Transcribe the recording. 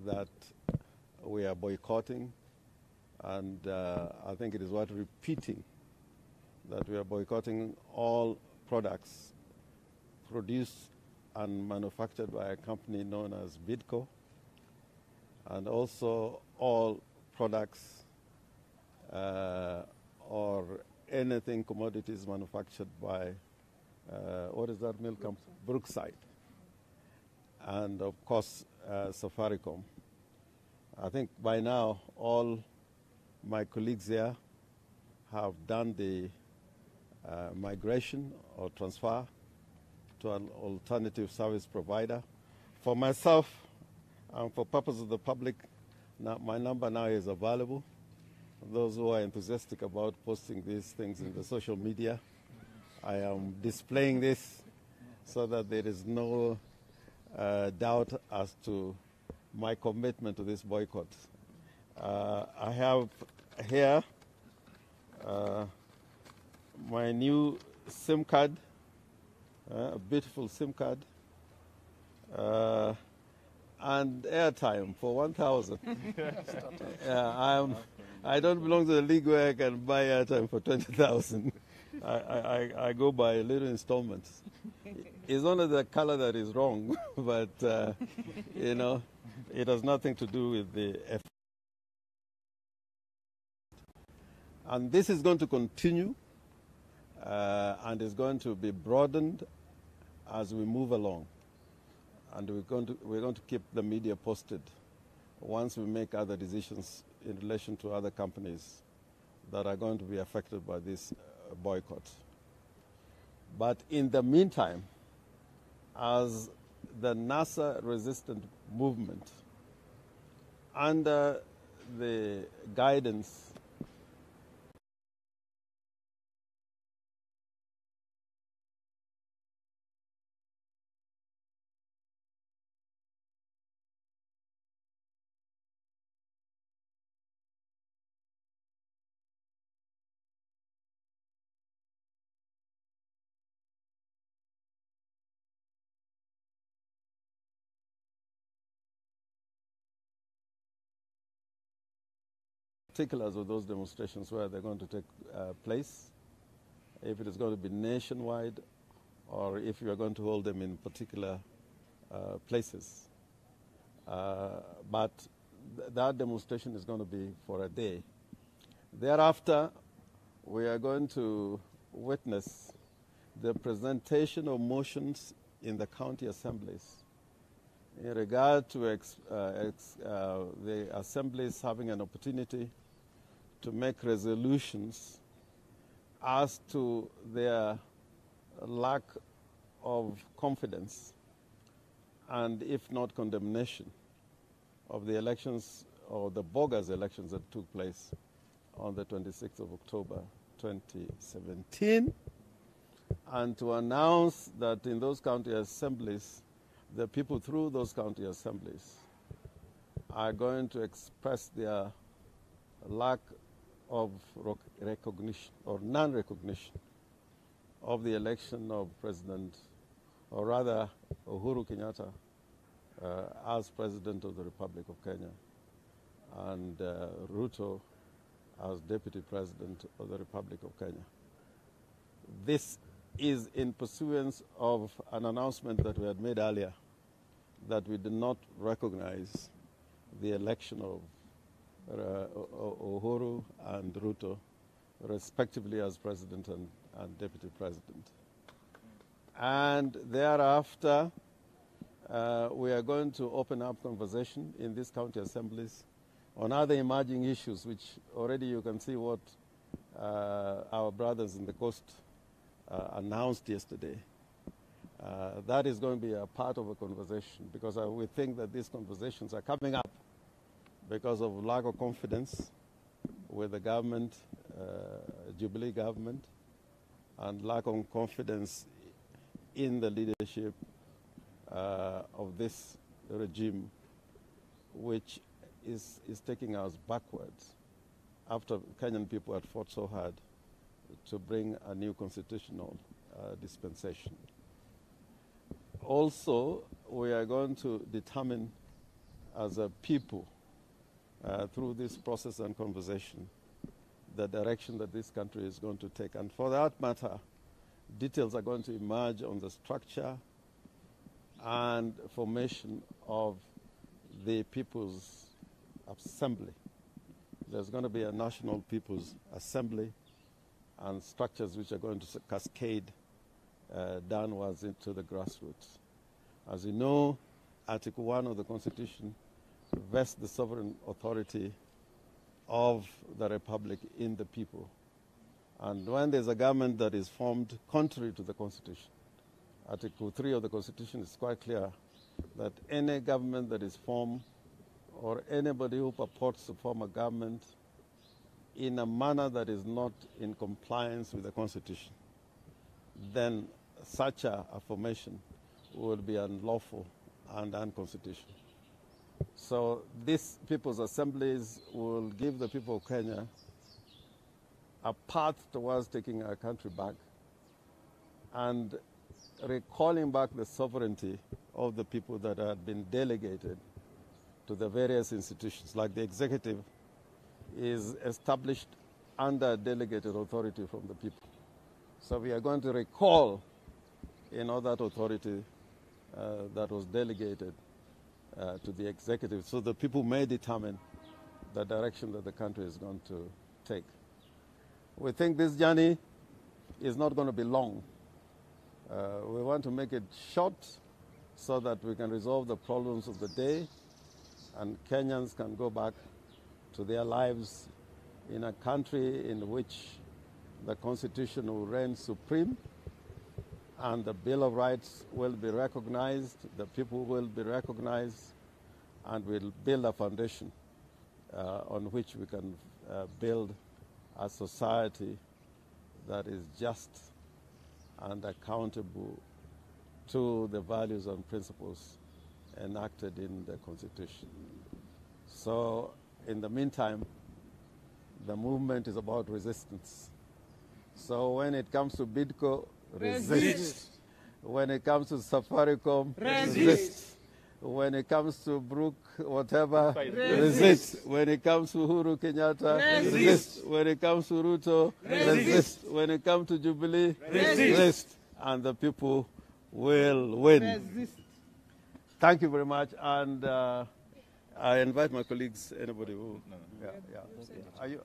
that we are boycotting, and I think it is worth repeating that we are boycotting all products produced and manufactured by a company known as Bidco, and also all products or anything commodities manufactured by, what is that milk company? Brookside. And of course, Safaricom. I think by now all my colleagues here have done the migration or transfer to an alternative service provider. For myself and for purpose of the public, now, my number now is available. Those who are enthusiastic about posting these things in the social media, I am displaying this so that there is no doubt as to my commitment to this boycott. I have here my new SIM card, a beautiful SIM card, and airtime for 1,000. I don't belong to the league where I can buy airtime for 20,000. I go by little installments. It's only the color that is wrong, but you know, it has nothing to do with the effort. And this is going to continue, and is going to be broadened as we move along. And we're going to keep the media posted once we make other decisions in relation to other companies that are going to be affected by this boycott. But in the meantime, as the NASA resistant movement, under the guidance particulars of those demonstrations, where they're going to take place, if it is going to be nationwide, or if you are going to hold them in particular places. But that demonstration is going to be for a day. Thereafter, we are going to witness the presentation of motions in the county assemblies in regard to the assemblies having an opportunity to make resolutions as to their lack of confidence and, if not condemnation, of the elections or the bogus elections that took place on the 26th of October 2017, and to announce that in those county assemblies, the people through those county assemblies are going to express their lack of recognition or non-recognition of the election of President, or rather Uhuru Kenyatta, as President of the Republic of Kenya, and Ruto as Deputy President of the Republic of Kenya. This is in pursuance of an announcement that we had made earlier, that we did not recognize the election of Uhuru and Ruto, respectively, as President and Deputy President. And thereafter, we are going to open up conversation in these county assemblies on other emerging issues, which already you can see what our brothers in the coast announced yesterday. That is going to be a part of a conversation, because we think that these conversations are coming up because of lack of confidence with the government, Jubilee government, and lack of confidence in the leadership of this regime, which is taking us backwards after Kenyan people had fought so hard to bring a new constitutional dispensation. Also, we are going to determine as a people, through this process and conversation, the direction that this country is going to take. And for that matter, details are going to emerge on the structure and formation of the People's Assembly. There's going to be a National People's Assembly and structures which are going to cascade downwards into the grassroots. As you know, Article 1 of the Constitution vests the sovereign authority of the Republic in the people. And when there's a government that is formed contrary to the Constitution, Article 3 of the Constitution is quite clear that any government that is formed or anybody who purports to form a government in a manner that is not in compliance with the Constitution, then such a formation will be unlawful and unconstitutional. So these people's assemblies will give the people of Kenya a path towards taking our country back and recalling back the sovereignty of the people that had been delegated to the various institutions. Like the executive is established under delegated authority from the people. So we are going to recall, that authority that was delegated to the executive, so the people may determine the direction that the country is going to take. We think this journey is not going to be long. We want to make it short so that we can resolve the problems of the day and Kenyans can go back to their lives in a country in which the Constitution will reign supreme and the Bill of Rights will be recognized, the people will be recognized, and we'll build a foundation on which we can build a society that is just and accountable to the values and principles enacted in the Constitution. So, in the meantime, the movement is about resistance. So when it comes to Bidco, resist. When it comes to Safaricom, resist. When it comes to Brook, whatever, resist. When it comes to Uhuru Kenyatta, resist. When it comes to Ruto, resist. When it comes to Jubilee, resist. And the people will win. Resist. Thank you very much. And I invite my colleagues, anybody who... Yeah. Are you...